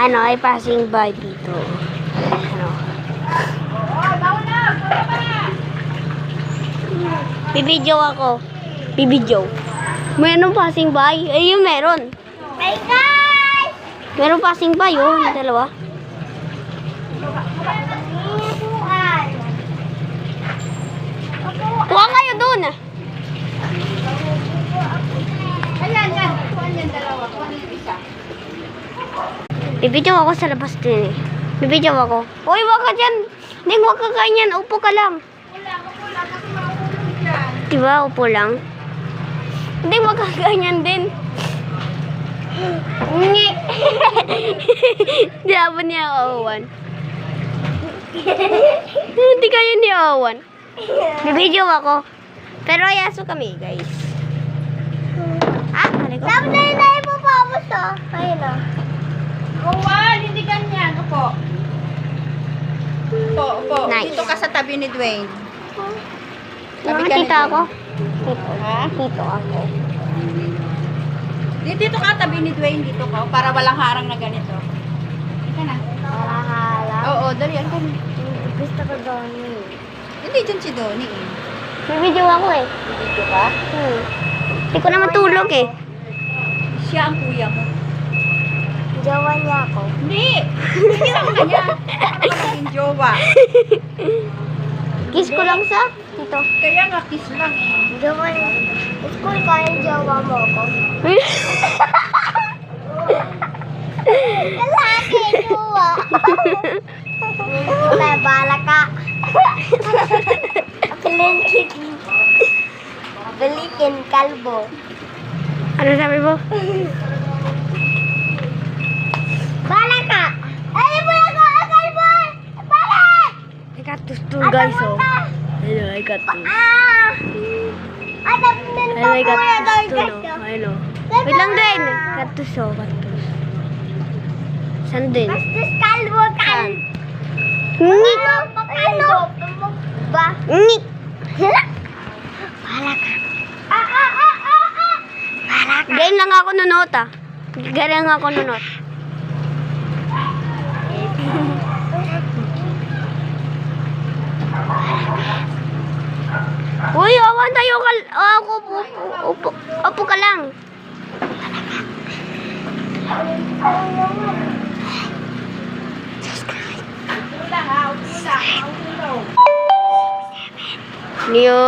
ay passing by dito. Ano. Bibidyo ako. Bibidyo. Meron passing by. Ayun, meron. Hey guys! Meron passing by, oh. Dalawa. Kuha kayo dun, ah. Ayan, yan. Kuhaan yan dalawa. Kuhaan yung isa. Bibidyo ako sa labas din, eh. Bibidyo ako. Uy, wag ka dyan. Hindi, wag ka ganyan. Upo ka lang. Wala kasi makukulog dyan. Diba, upo lang. Hindi, wag ka ganyan din. Ngi. Di ako niya awan. Hindi kayo ni awan. Bibidyo ako. Pero ayaso kami, guys. Halika. Dapat na yun mo pa mo siya. Ayun o. Kuhaan, hindi ganyan. Upo. Upo. Nice. Dito ka sa tabi ni Dwayne. Mga tita ako. Tito. Ha? Tito ako. Dito ka tabi ni Dwayne. Dito ka. Para walang harang na ganito. Ika na. Hala. Oo, dali. Ano ka na? Gusto ko doon. Hindi dyan si Donnie eh. Bibidyo ako, eh. Dito ka? Hindi ko naman tulog, eh. Siya ang kuya mo. Jawa niya ako. Hindi! Hindi naman ka niya. Ano ba yung jowa? Kiss ko lang sa tito. Kaya nga kiss lang eh. Jawa niya. School ka yung jawa mo ako. Lalaki, jawa. May bala ka. Balikin kalbo. Ano sabi mo? Bala ka! Ay, wala ka! Kalbo! Balik! I got this too, guys, oh. Hello, I got this. Hello, I got this too, no? Hello. Wait lang din. Got this, oh. Got this. Saan din? Bastos kalbo kan. Ngik! Ano? Ba? Ngik! Bala ka. Bala ka. Ganyan lang ako nunot, ah. Ganyan lang ako nunot. Uy, awan tayo ka. Upo ka lang. Niyo.